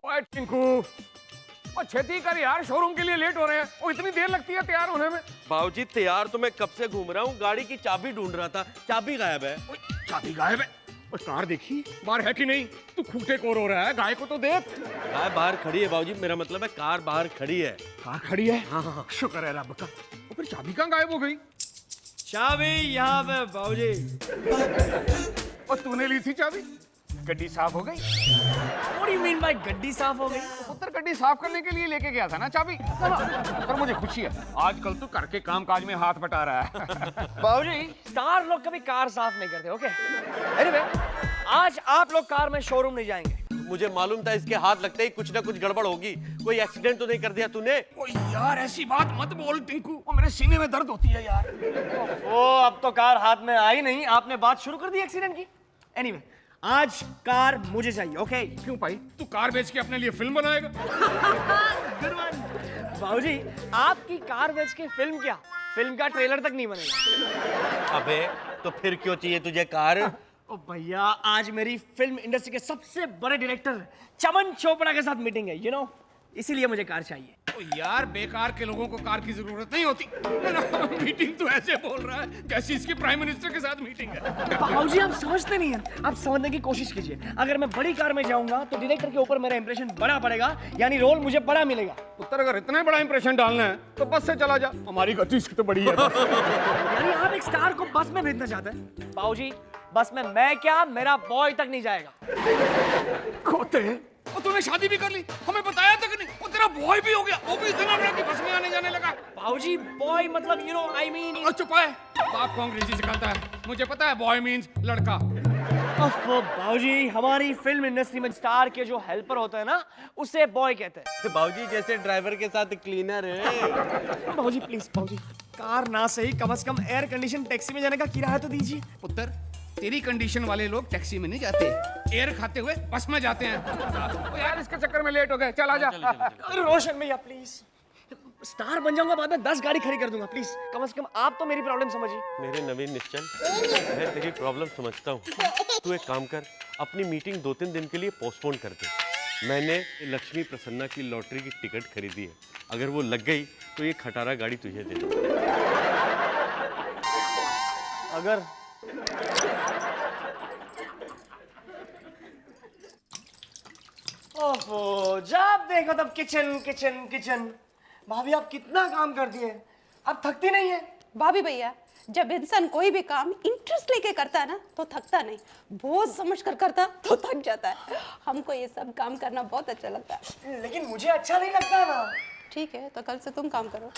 ओए टिंकू, और छेती कर यार, शोरूम के लिए लेट हो रहे हैं। और इतनी देर लगती है तैयार होने में। बाबूजी तैयार तो मैं कब से घूम रहा हूँ, गाड़ी की चाबी ढूंढ रहा था, चाबी गायब है। ओए, चाबी गायब है। और कार देखी बाहर है कि नहीं? तू खूंटे कोर हो रहा है, गाय को तो देख। गाय बाहर खड़ी है बाबूजी, मेरा मतलब है कार बाहर खड़ी है। कार खड़ी है? हाँ। शुक्र है रब का। और फिर चाबी कहाँ गायब हो गई? चाबी यहाँ पे बाबूजी। और तूने ली थी चाबी? गड्डी साफ हो गई? What do you mean by गड्डी साफ हो गई? पुत्र गड्डी साफ करने के लिए लेके गया था ना चाबी। पर मुझे खुशी है, आजकल तू करके काम काज में हाथ बटा रहा है। बाबूजी, स्टार लोग कभी कार साफ नहीं करते, ओके? Anyway, आज आप लोग कार में शोरूम नहीं जाएंगे। मुझे मालूम था इसके हाथ लगते ही कुछ ना कुछ गड़बड़ होगी। कोई एक्सीडेंट तो नहीं कर दिया तूने? ओ यार ऐसी बात मत बोल टिंकू, और मेरे सीने में दर्द होती है यार। ओ, अब तो कार हाथ में आई नहीं, आपने बात शुरू कर दी एक्सीडेंट की। Anyway, आज कार मुझे चाहिए, ओके? क्यों भाई, तू कार बेच के अपने लिए फिल्म बनाएगा? बाबूजी, आपकी कार बेच के फिल्म क्या, फिल्म का ट्रेलर तक नहीं बनेगा। अबे तो फिर क्यों चाहिए तुझे कार? ओ भैया, आज मेरी फिल्म इंडस्ट्री के सबसे बड़े डायरेक्टर चमन चोपड़ा के साथ मीटिंग है, इसीलिए मुझे कार चाहिए। ओ यार बेकार के लोगों को कार की जरूरत नहीं होती। मीटिंग तो ऐसे बोल रहा है जैसे इसकी प्राइम मिनिस्टर के साथ मीटिंग है। बाबूजी, आप समझते नहीं हैं, आप समझने की कोशिश कीजिए। अगर मैं बड़ी कार में जाऊंगा तो डायरेक्टर के ऊपर मेरा इंप्रेशन बड़ा पड़ेगा, यानी रोल मुझे बड़ा मिलेगा। पुत्र अगर इतना बड़ा इंप्रेशन डालना है तो बस से चला जा, हमारी गति इसकी तो बड़ी है। यानी आप एक स्टार को बस में भेजना चाहते हैं? बाबूजी, बस में मैं क्या, मेरा बॉय तक नहीं जाएगा। खोते हैं। और तूने शादी भी कर ली, हमें बताया तक नहीं। और तेरा बॉय भी हो गया, वो भी इतना बड़ा कि बस में आने जाने लगा। बाबूजी, बॉय मतलब आई मीन। और चुप है, बाप को अंग्रेजी सिखाता है, मुझे पता है बॉय मीन्स लड़का। बाबूजी, हमारी फिल्म इंडस्ट्री में स्टार के जो हेल्पर होते हैं ना, उसे बॉय कहते हैं। बाबूजी जैसे ड्राइवर के साथ क्लीनर है। बाबूजी प्लीज, बाबूजी कार ना सही, कम से कम एयर कंडीशन टैक्सी में जाने का किराया तो दीजिए। पुत्र तेरी कंडीशन वाले लोग टैक्सी में नहीं जाते, एयर खाते हुए बस में जाते हैं। ओ यार इसके चक्कर में लेट हो गए, चल आजा। रोशन भैया प्लीज, स्टार बन जाऊंगा, बाद में 10 गाड़ी खड़ी कर दूंगा, प्लीज कम से कम आप तो मेरी प्रॉब्लम समझिए। मेरे नवीन निश्चल, मैं तेरी प्रॉब्लम समझता हूँ। तू एक काम कर, अपनी मीटिंग 2-3 दिन के लिए पोस्टपोन कर दे। मैंने लक्ष्मी प्रसन्ना की लॉटरी की टिकट खरीदी है, अगर वो लग गई तो ये खटारा गाड़ी तुझे दे दूँ। अगर ओफो, जब देखो तब किचन किचन किचन। भाभी, आप कितना काम करती हैं, आप थकती नहीं है? भाभी भैया, जब इंसान कोई भी काम इंटरेस्ट लेके करता है ना तो थकता नहीं, बोझ समझ कर करता तो थक जाता है। हमको ये सब काम करना बहुत अच्छा लगता है। लेकिन मुझे अच्छा नहीं लगता ना। ठीक है, तो कल से तुम काम करो।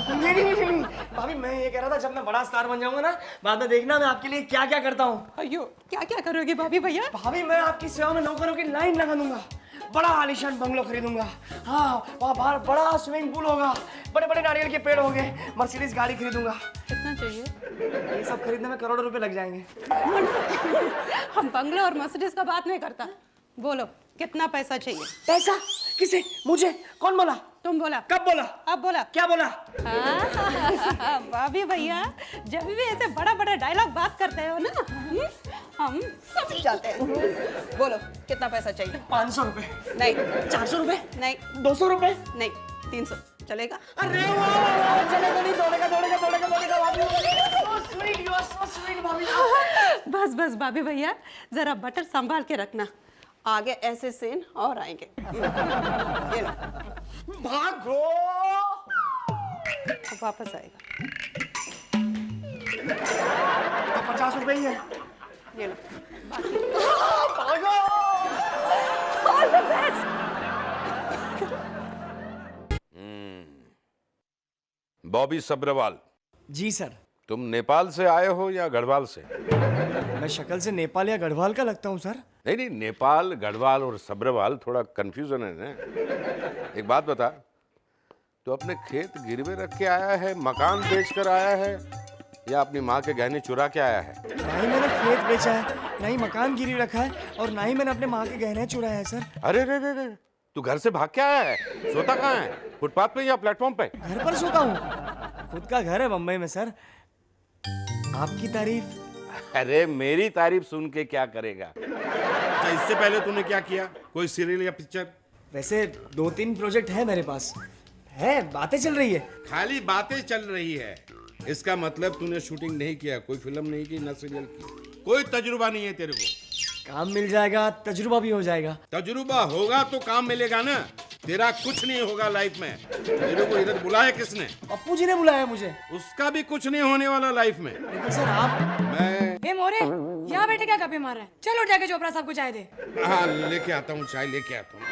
नहीं। भाभी, मैं ये कह रहा था, जब मैं बड़ा स्टार बन जाऊंगा ना, बाद में देखना मैं आपके लिए क्या क्या करता हूँ। अयो, क्या क्या करोगे भाभी भैया? भाभी, मैं आपकी सेवा में नौकरों की लाइन लगा दूंगा, बड़ा आलीशान बंगलो खरीदूंगा। हाँ, वहाँ बाहर बड़ा स्विमिंग पूल होगा, बड़े बड़े नारियल के पेड़ होंगे, मर्सिडीज गाड़ी खरीदूंगा। कितना चाहिए? ये सब खरीदने में करोड़ों रुपए लग जाएंगे। हम बंगला और मर्सिडीज का बात नहीं करता। बोलो कितना पैसा चाहिए? पैसा? किसे? मुझे? कौन बोला? तुम बोला। कब बोला? अब बोला। क्या बोला? भाभी भैया, जब भी ऐसे बड़ा बड़ा डायलॉग बात करते हो ना, हम समझ जाते हैं। बोलो कितना पैसा चाहिए? 500 रुपए? नहीं। 400 रुपए? नहीं। 200 रुपए? नहीं। 300 चलेगा? अरे वाह, चलेगा नहीं, दौड़ेगा। So sweet, you are so sweet, भाभी। बस बस भाभी भैया, जरा बटर संभाल के रखना, आगे ऐसे सीन और आएंगे। ये लो। भागो। अब वापस आएगा। तो 50 रुपए ही है। ये लो। भागो। All the best. Bobby Sabharwal, जी सर। तुम नेपाल से आए हो या गढ़वाल से? मैं शक्ल से नेपाल या गढ़वाल का लगता हूँ सर। नहीं, नेपाल, गढ़वाल और सब्रवाल थोड़ा कंफ्यूजन है ना। एक बात बता, तो अपने खेत गिरवे रख के आया है, मकान बेच कर आया है, या अपनी माँ के गहने चुरा के आया है? ना ही मैंने खेत बेचा है, ना ही मकान गिरी रखा है, और ना ही मैंने अपने माँ के गहने चुराए हैं सर। अरे रे, तू घर से भाग के आया है? सोता कहाँ है, फुटपाथ पे या प्लेटफॉर्म पे? घर पर सोता हूँ, खुद का घर है बम्बई में सर। आपकी तारीफ? अरे मेरी तारीफ सुन के क्या करेगा? अच्छा, इससे पहले तूने क्या किया, कोई सीरियल या पिक्चर? वैसे 2-3 प्रोजेक्ट है मेरे पास, है बातें चल रही है। खाली बातें चल रही है, इसका मतलब तूने शूटिंग नहीं किया, कोई फिल्म नहीं की, ना सीरियल की, कोई तजुर्बा नहीं है तेरे को। काम मिल जाएगा, तजुर्बा भी हो जाएगा। तजुर्बा होगा तो काम मिलेगा ना, तेरा कुछ नहीं होगा लाइफ में। तेरे को इधर बुलाया किसने? पप्पू जी ने बुलाया मुझे। उसका भी कुछ नहीं होने वाला लाइफ में। लेकिन सर आप, मैं ए मोरे, यहाँ बैठे क्या गप्पे मार रहा है? चल उठ जाके चोपड़ा साहब को चाय दे। हाँ लेके आता हूँ, चाय लेके आता हूँ।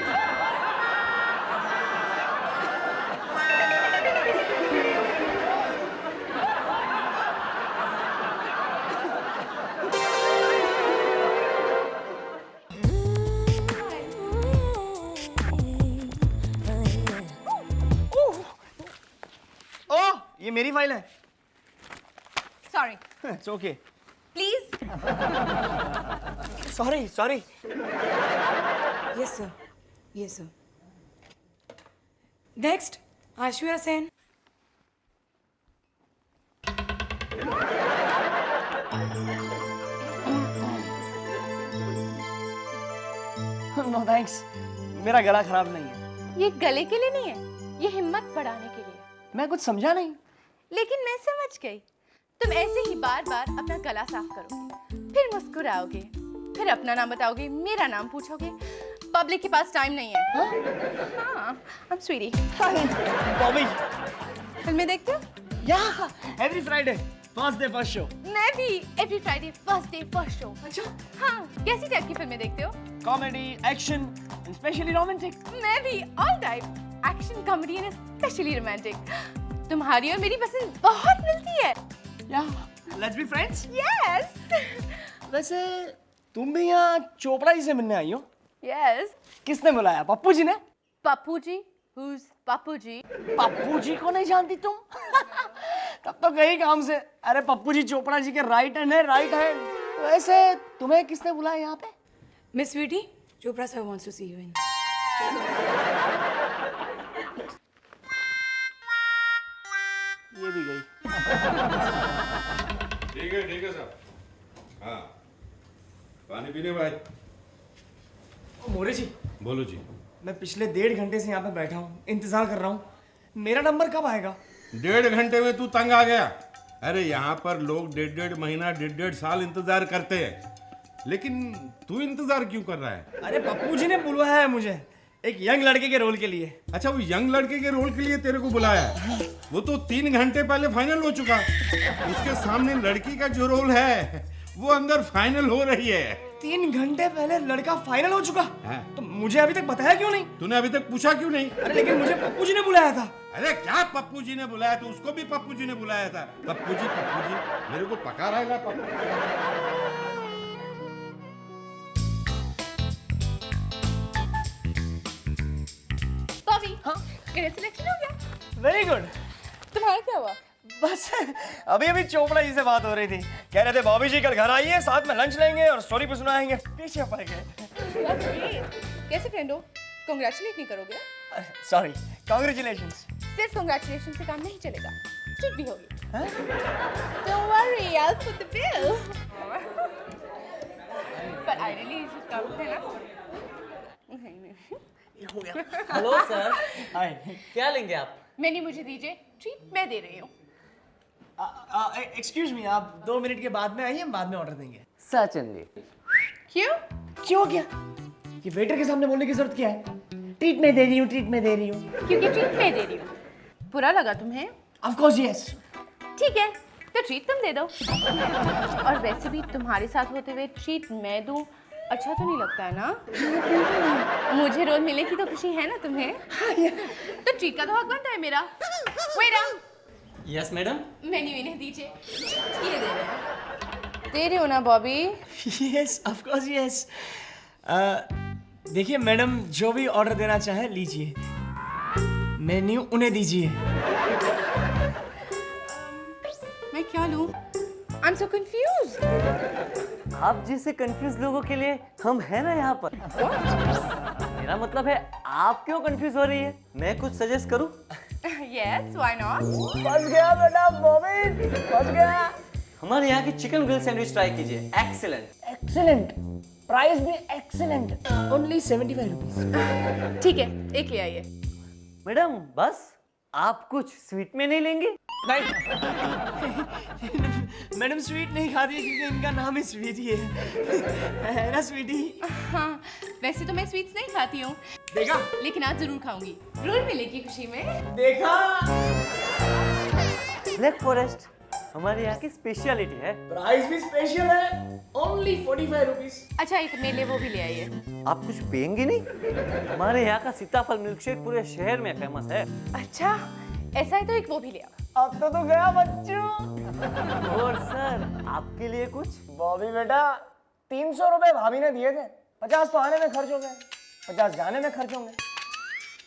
ओह ये मेरी फाइल है। Sorry it's okay. Please. Sorry sorry. Yes sir, yes sir. Next Aishwarya Sen. No thanks, मेरा गला खराब नहीं है। ये गले के लिए नहीं है, ये हिम्मत बढ़ाने के लिए। मैं कुछ समझा नहीं। लेकिन मैं समझ गई। तुम ऐसे ही बार बार अपना गला साफ करोगे, फिर मुस्कुराओगे, फिर अपना नाम बताओगे, मेरा नाम पूछोगे। पब्लिक के पास टाइम नहीं है। हाँ, I'm sweetie। बॉबी फिल्में देखते हो? या every Friday first day first show. मैं भी every Friday first day first show. अच्छा, हाँ, कैसी टाइप की फिल्में देखते हो? Comedy, action, specially romantic. मैं भी all type, action, comedy and specially romantic. तुम्हारी और मेरी पसंद बहुत मिलती है। या लेट्स बी फ्रेंड्स। यस। वैसे तुम भी यहाँ चोपड़ा जी से मिलने आई हो? यस। किसने बुलाया? पप्पू जी ने? पप्पू जी? Who's पप्पू जी? पप्पू जी को नहीं जानती तुम? तब तो कई काम से। अरे पप्पू जी चोपड़ा जी के राइट हैंड है, राइट हैंड। वैसे तुम्हें किसने बुलाया यहाँ पे? Miss Sweety, Chopra sir wants to see you in. ये भी गई। ठीक है साहब। हाँ पानी पीने भाई। मोरे जी, बोलो जी। मैं पिछले 1.5 घंटे से यहाँ पे बैठा हूँ, इंतजार कर रहा हूँ। मेरा नंबर कब आएगा? 1.5 घंटे में तू तंग आ गया? अरे यहाँ पर लोग 1.5 महीना 1.5 साल इंतजार करते हैं, लेकिन तू इंतजार क्यों कर रहा है? अरे पप्पू जी ने बुलवाया है मुझे एक यंग लड़के के रोल के लिए। अच्छा, वो यंग लड़के के रोल के लिए तेरे को बुलाया है? वो तो 3 घंटे पहले फाइनल हो चुका। उसके सामने लड़की का जो रोल है वो अंदर फाइनल हो रही है। 3 घंटे पहले लड़का फाइनल हो चुका हाँ। तो मुझे अभी तक बताया क्यों नहीं? तूने अभी तक पूछा क्यों नहीं? अरे लेकिन मुझे पप्पू जी ने बुलाया था। अरे क्या पप्पू जी ने बुलाया? तो उसको भी पप्पू जी ने बुलाया था। पप्पू जी मेरे को पका रहेगा पप्पू। बॉबी, हाँ, मेरा सिलेक्शन हो गया। Very good. तुम्हारा क्या हुआ? बस अभी अभी चोपड़ा जी से बात हो रही थी, कह रहे थे बॉबी जी कल घर आइए, साथ में लंच लेंगे और स्टोरी भी सुनाएंगे। पीछे पड़ गए। कैसे फ्रेंड हो? कांग्रेचुलेट नहीं करोगे? Sorry, congratulations. सिर्फ कांग्रेचुलेशन से काम नहीं चलेगा, ट्रीट भी होगी। Don't worry, I'll foot the bill. But ideally you should come, है ना? हेलो सर, हाय। क्या लेंगे आप? मेन्यू मुझे दीजिए, ट्रीट मैं दे रही हूँ। एक्सक्यूज मी, आप 2 मिनट के बाद में आइए, हम बाद में ऑर्डर देंगे। सर्टेनली। क्यों? क्यों क्या? ये वेटर के सामने बोलने की जरूरत क्या है? ट्रीट में दे रही हूँ, ट्रीट में दे रही हूँ। क्योंकि ट्रीट मैं दे रही हूँ। बुरा लगा तुम्हें? Of course yes. ठीक है, तो ट्रीट तुम दे दो। और वैसे भी तुम्हारे साथ होते हुए ट्रीट मैं दूँ, अच्छा तो नहीं लगता है ना? मुझे रोल मिलने की तो खुशी है ना तुम्हें? तो ट्रीट का तो हक बनता है मेरा। Waiter, yes madam. मेन्यू इन्हें दीजिए। ये दे रहे हैं। दे रही हो ना Bobby? Yes of course yes. देखिए मैडम, जो भी ऑर्डर देना चाहे लीजिए, मेन्यू उन्हें दीजिए। मैं क्या लूं? I'm so confused. आप जैसे कंफ्यूज लोगों के लिए हम हैं ना यहाँ पर। मेरा मतलब है आप क्यों कंफ्यूज हो रही है? मैं कुछ सजेस्ट करूँ? Yes, why not? फंस गया बेटा बॉबी, फंस गया। हमारे यहाँ की चिकन ग्रिल सैंडविच ट्राई कीजिए, एक्सीलेंट। एक्सीलेंट। प्राइस भी एक्सेलेंट, ओनली 75 रुपीज। ठीक है, एक ले आइए। मैडम बस, आप कुछ स्वीट में नहीं लेंगे? नहीं मैडम स्वीट नहीं खाती है क्योंकि इनका नाम ही स्वीटी है ना स्वीटी? हाँ, वैसे तो मैं स्वीट्स नहीं खाती हूँ, देखा लेकिन आज जरूर खाऊंगी। रोल मिलेगी खुशी में। देखा, ब्लैक फॉरेस्ट हमारे यहाँ की स्पेशलिटी है। प्राइस भी स्पेशल है, ओनली 45 रुपीज। अच्छा, एक मेले वो भी ले आइए। आप कुछ पियेंगे नहीं? हमारे यहाँ का सीताफल मिल्कशेक पूरे शहर में फेमस है। अच्छा, ऐसा है तो एक वो भी ले आओ। अब तो गया बच्चों। और सर, आपके लिए कुछ? बॉबी बेटा, 300 रुपए भाभी ने दिए थे, 50 तो आने में खर्च हो गए, 50 जाने में खर्च होंगे,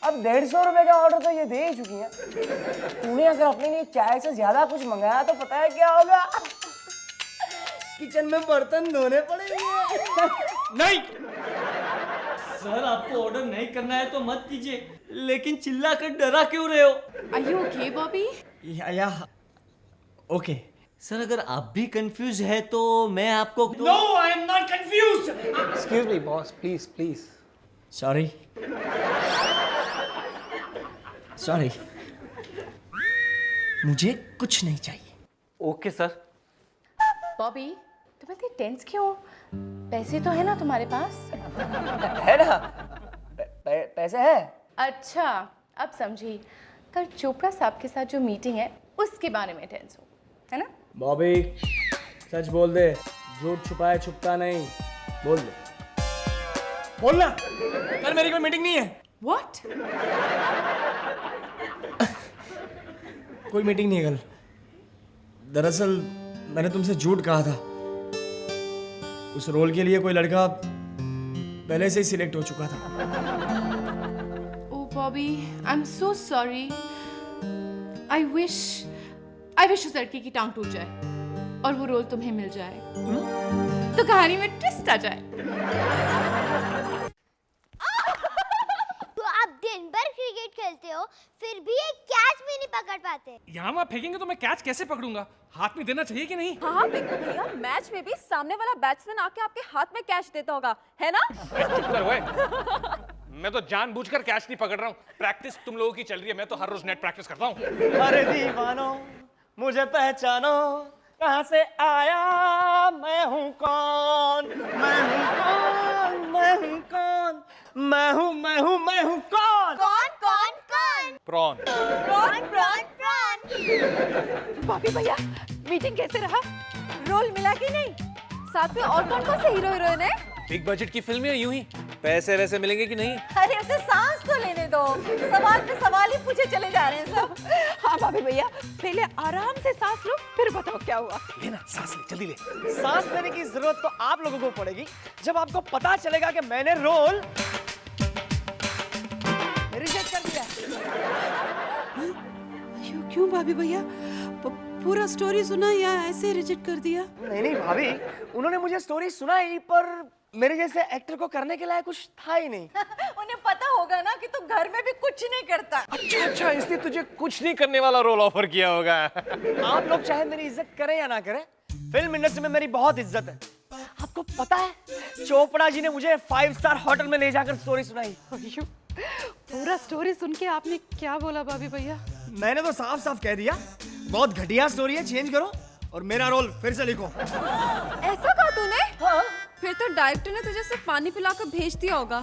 अब 150 रुपए का ऑर्डर तो ये दे ही चुकी है। तूने अगर अपने लिए चाय से ज्यादा कुछ मंगाया तो पता है क्या होगा? किचन में बर्तन धोने पड़ेंगे। नहीं सर, आपको ऑर्डर नहीं करना है तो मत कीजिए, लेकिन चिल्ला कर डरा क्यों रहे हो? Are you okay, Bobby? या ओके। सर, अगर आप भी कंफ्यूज है तो मैं आपको no, I am not confused. Excuse me boss, please please. Sorry sorry, मुझे कुछ नहीं चाहिए। Okay sir. बॉबी, तुम इतनी टेंस क्यों? पैसे तो है ना तुम्हारे पास? है ना, पैसे है। अच्छा, अब समझी। कल चोपड़ा साहब के साथ जो मीटिंग है उसके बारे में टेंस हो, है ना? बॉबी सच बोल दे, झूठ छुपाए छुपता नहीं, बोल दे। बोलना, कल मेरी कोई मीटिंग नहीं है। What? कोई मीटिंग नहीं है कल। दरअसल मैंने तुमसे झूठ कहा था। उस रोल के लिए कोई लड़का पहले से ही सिलेक्ट हो चुका था। Oh, Bobby, I am so sorry. I wish उस लड़की की टांग टूट जाए और वो रोल तुम्हें मिल जाए, तो कहानी में ट्विस्ट आ जाए। तो आप दिन भर क्रिकेट खेलते हो, फिर भी एक कैच भी नहीं पकड़ पाते। यहाँ वहाँ फेंकेंगे तो मैं कैच कैसे पकड़ूंगा? हाथ में देना चाहिए कि नहीं? हाँ बिल्कुल भैया, मैच में भी सामने वाला बैट्समैन आके आपके हाथ में कैच देता होगा, है ना? चुप कर ओए। मैं तो जानबूझकर कैच नहीं पकड़ रहा हूँ। प्रैक्टिस तुम लोगों की चल रही है, मैं तो हर रोज नेट प्रैक्टिस करता हूँ। अरे दीवानो, मुझे पहचानो, कहाँ से आया, मैं हूँ कौन, मैं हूँ कौन, मैं हूँ कौन, मैं हूँ कौन? कौन कौन कौन? Prawn. Prawn prawn prawn. Bobby भैया, मीटिंग कैसे रहा? रोल मिला कि नहीं? साथ में और कौन कौन से हीरो हीरोइन है? बिग बजट की फिल्म है, यूं ही पैसे वैसे मिलेंगे कि नहीं? अरे उसे सांस तो लेने दो, सवाल पे सवाल ही पूछे चले जा रहे हैं सब। हाँ बॉबी भैया, पहले आराम से सांस लो, फिर बताओ क्या हुआ। लेना सांस ले, जल्दी ले। सांस लेने की जरूरत तो आप लोगों को पड़ेगी जब आपको पता चलेगा कि मैंने रोल रिजेक्ट कर दिया। क्यों भाभी भैया, पूरा स्टोरी सुना या ऐसे रिजेक्ट कर दिया? नहीं भाभी, उन्होंने मुझे स्टोरी सुनाई पर मेरे जैसे एक्टर को करने के लिए कुछ था ही नहीं। उन्हें पता होगा ना कि तू घर में भी कुछ नहीं करता। अच्छा, इसलिए तुझे कुछ नहीं करने वाला रोल ऑफर किया होगा। आप लोग चाहे मेरी इज्जत करें या ना करें, फिल्म इंडस्ट्री में मेरी बहुत इज्जत है। आपको पता है, चोपड़ा जी ने मुझे 5 स्टार होटल में ले जाकर स्टोरी सुनाई। पूरा स्टोरी सुन के आपने क्या बोला भाभी भैया? मैंने तो साफ साफ कह दिया, बहुत घटिया स्टोरी है, चेंज करो और मेरा रोल फिर से लिखो। ऐसा कहा तूने? हाँ। फिर तो डायरेक्टर ने तुझे सिर्फ पानी पिलाकर भेज दिया होगा,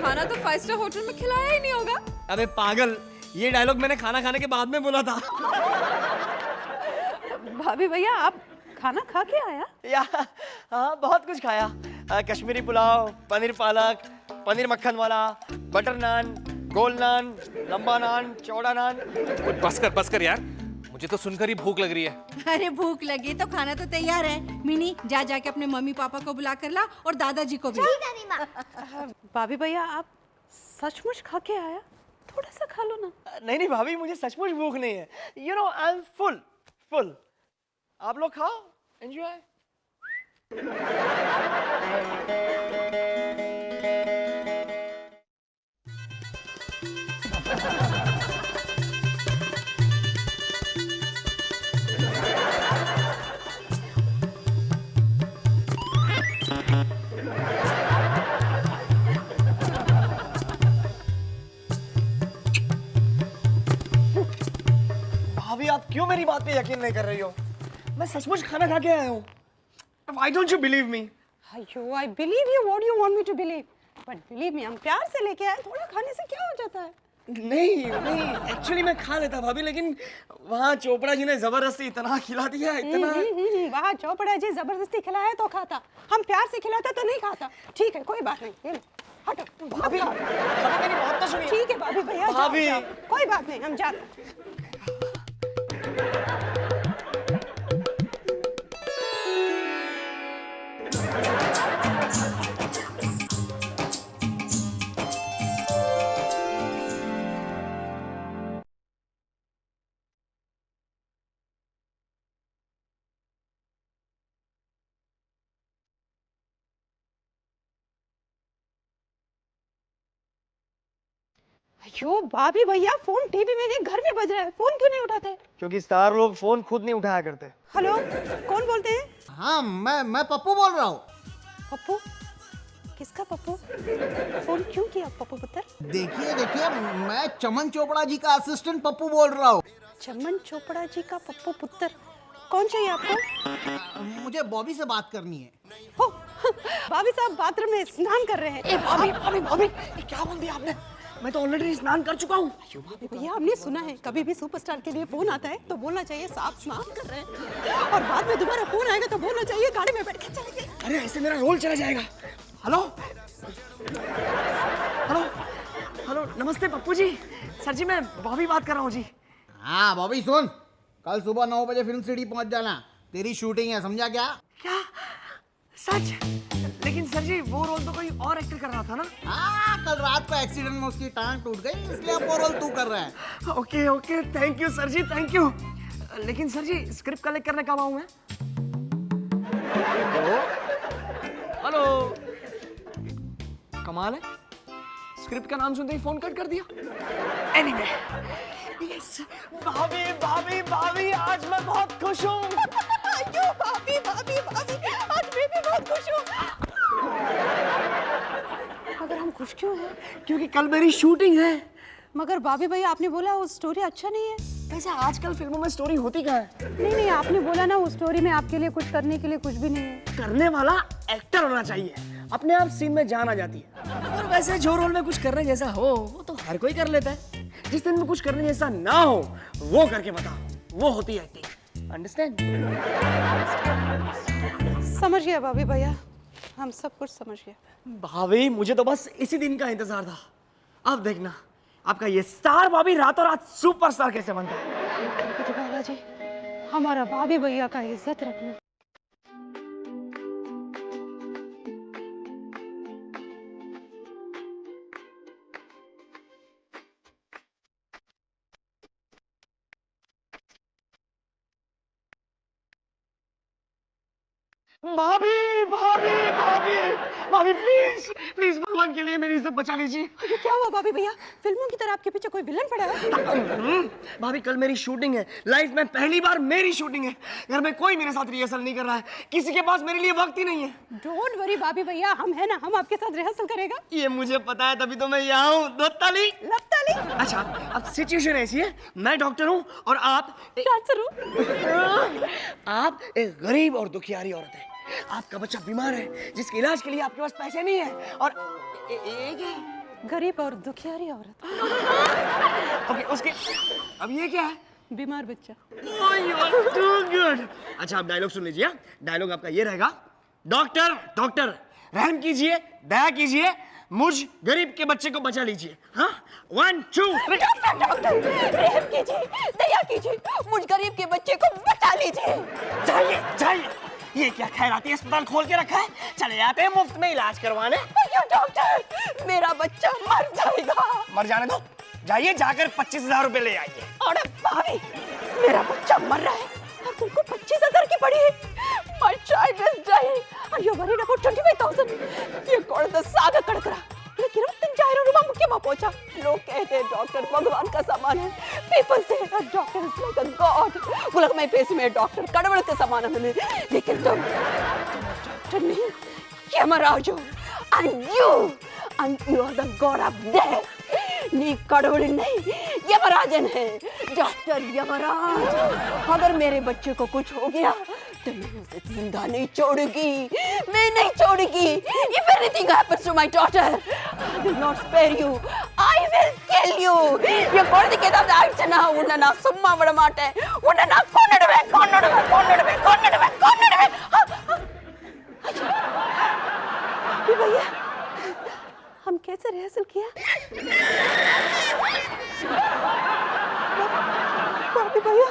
खाना तो 5 स्टार होटल में खिलाया ही नहीं होगा। अबे पागल, ये डायलॉग मैंने खाना खाने के बाद में बोला था। भाभी भैया, आप खाना खा के आया? हाँ, बहुत कुछ खाया। कश्मीरी पुलाव, पनीर पालक, पनीर मक्खन वाला, बटर नान, गोल नान, लंबा नान, चौड़ा नान। बस कर यार, मुझे तो सुनकर ही भूख लग रही है। अरे भूख लगी तो खाना तो तैयार है। मिनी, जा जाके अपने मम्मी पापा को बुला कर ला और दादाजी को भी। भाभी भैया, आप सचमुच खा के आया? थोड़ा सा खा लो ना। नहीं भाभी, मुझे सचमुच भूख नहीं है। You know, I M full. आप लोग खाओ, एंजॉय। आप क्यों मेरी बात पे यकीन नहीं कर रही हो? मैं सचमुच खाना खा के आया हूँ। Why don't you believe me? अयो, I believe you. What do you want me to believe? But believe me, हम प्यार से लेके आए, थोड़ा खाने से क्या हो जाता है? नहीं नहीं, एक्चुअली मैं खा लेता भाभी, लेकिन वहाँ चोपड़ा जी ने जबरदस्ती इतना खिला दिया, इतना। वहाँ चोपड़ा जी जबरदस्ती खिलाया तो खाता, हम प्यार से खिलाता तो नहीं खाता। ठीक है, कोई बात नहीं, ये लो, हटो। भाभी मेरी बात तो सुनिए। ठीक है भाभी भैया, जाओ, भाभी। जाओ। कोई बात नहीं, हम जाते हैं। अयो भाभी भैया, फोन टीवी में नहीं, घर में बज रहा है, फोन क्यों नहीं उठाते? क्योंकि स्टार लोग फोन खुद नहीं उठाया करते। हेलो, कौन बोलते हैं? हाँ, मैं पप्पू बोल रहा हूँ। पप्पू? किसका पप्पू? फोन क्यों किया पप्पू पुत्र? देखिए, मैं चमन चोपड़ा जी का असिस्टेंट पप्पू बोल रहा हूँ। चमन चोपड़ा जी का पप्पू पुत्र? कौन चाहिए आपको? मुझे बॉबी से बात करनी है। हो, भाभी साहब बाथरूम में स्नान कर रहे हैं। भाभी, क्या बोल दिया आपने? मैं तो ऑलरेडी स्नान कर चुका हूँ। भैया, हमने सुना है कभी भी सुपरस्टार के लिए फोन आता है तो बोलना चाहिए साफ स्नान कर रहे हैं, और बाद में दोबारा फोन आएगा तो बोलना चाहिए गाड़ी में बैठ के चले गए। अरे ऐसे मेरा रोल चला जाएगा। हेलो, नमस्ते पप्पू जी। सर जी, मैं बॉबी बात कर रहा हूँ जी। हाँ बॉबी, सुन, कल सुबह 9 बजे फिल्म सिटी पहुंच जाना, तेरी शूटिंग है, समझा क्या? क्या सच? लेकिन सर जी, वो रोल तो कोई और एक्टर कर रहा था ना? हाँ, कल रात को एक्सीडेंट में उसकी टांग टूट गई, इसलिए अब वो रोल तू कर रहा है। Okay, thank you sir ji, thank you. लेकिन सर जी, स्क्रिप्ट कलेक्ट करने कब आऊँ मैं? हेलो, कमाल है, स्क्रिप्ट का नाम सुनते ही फोन कट कर दिया। एनीवे, यस, भाभी, आज मैं बहुत खुश हूँ। अयो भाभी, आज मैं भी बहुत खुश हूँ। मगर हम खुश क्यों हैं? क्योंकि कल मेरी शूटिंग है। मगर भाभी भैया, आपने बोला वो स्टोरी अच्छा नहीं है। वैसे आजकल फिल्मों में स्टोरी होती कहाँ है? नहीं, आपने बोला ना, उस स्टोरी में आपके लिए कुछ करने के लिए कुछ भी नहीं है। करने वाला एक्टर होना चाहिए, अपने आप सीन में जान आ जाती है। और वैसे जो रोल में कुछ करने जैसा हो वो तो हर कोई कर लेता है। जिस दिन में कुछ करने जैसा ना हो वो करके बताओ, वो होती है एक्टिंग। अंडरस्टैंड? समझ गया भाभी भैया, हम सब कुछ समझ गया। भाभी, मुझे तो बस इसी दिन का इंतजार था। अब देखना आपका ये स्टार भाभी रातों रात सुपरस्टार कैसे बनता है। बाबा जी, हमारा भाभी भैया का इज्जत रखना। भाभी प्लीज भगवान के लिए मेरी इज्जत बचा लीजिए। ये क्या हुआ भाभी भैया? फिल्मों की तरह आपके पीछे कोई विलन पड़ा है? भाभी, कल मेरी शूटिंग है, लाइफ में पहली बार मेरी शूटिंग है। घर में कोई मेरे साथ रिहर्सल नहीं कर रहा है, किसी के पास मेरे लिए वक्त ही नहीं है। डोंट वरी भाभी भैया, हम है ना, हम आपके साथ रिहर्सल करेगा। ये मुझे पता है, तभी तो मैं यहाँ हूँ। दो ताली। लपताली। अच्छा, अब सिचुएशन ऐसी है, मैं डॉक्टर हूँ और आप डांसर हो। आप एक गरीब और दुखियारी औरत है। आपका बच्चा बीमार है जिसके इलाज के लिए आपके पास पैसे नहीं है, और गरीब और दुखियारी औरत। ओके, उसके अब ये क्या है? बीमार बच्चा। Too good. अच्छा, आप डायलॉग सुन लीजिए। डायलॉग आपका ये रहेगा, डॉक्टर रहम कीजिए, दया कीजिए, मुझ गरीब के बच्चे को बचा लीजिए। हाँ, 1 2 3। डॉक्टर, रहम कीजिए, दया कीजिए, मुझ गरीब के बच्चे को बचा लीजिए। जाइए। ये क्या खैराती अस्पताल खोल के रखा है? चले आते हैं मुफ्त में इलाज करवाने। डॉक्टर, मेरा बच्चा मर जाएगा। मर जाने दो, जाइए, जाकर 25,000 रुपए ले आइए। अरे भाभी, मेरा बच्चा मर रहा है और तुमको 25,000 की पड़ी है। My child is dying and you're worried about 25,000. ये कौन सा सागा कड़कड़ा, लेकिन 3000 रुपया मुझे वहाँ पहुँचा। लोग कहते हैं डॉक्टर भगवान का सामान है। People say a doctor is like a god. बोला मैं पैसे में डॉक्टर कड़वड़ के सामान है, लेकिन तुम डॉक्टर नहीं, यमराज हो, and you are the god of death. नी कड़वड़ नहीं, यमराजन है, डॉक्टर यमराज। अगर मेरे बच्चे को कुछ हो गया तो मैं उसे जिंदा नहीं छोड़ूंगी, मैं नहीं छोड़ूंगी। If anything happens to my daughter, I will not spare you. I will kill you. ये குழந்தைக்கு ஏதாவது ஆயிடுச்சுன்னா உன்னை நான் சும்மா விட மாட்டேன், உன்னை நான் கொன்னுடுவேன், கொன்னுடுவேன், கொன்னுடுவேன், கொன்னுடுவேன், கொன்னுடுவேன்। भैया हम कैसे रिहर्सल किया? भैया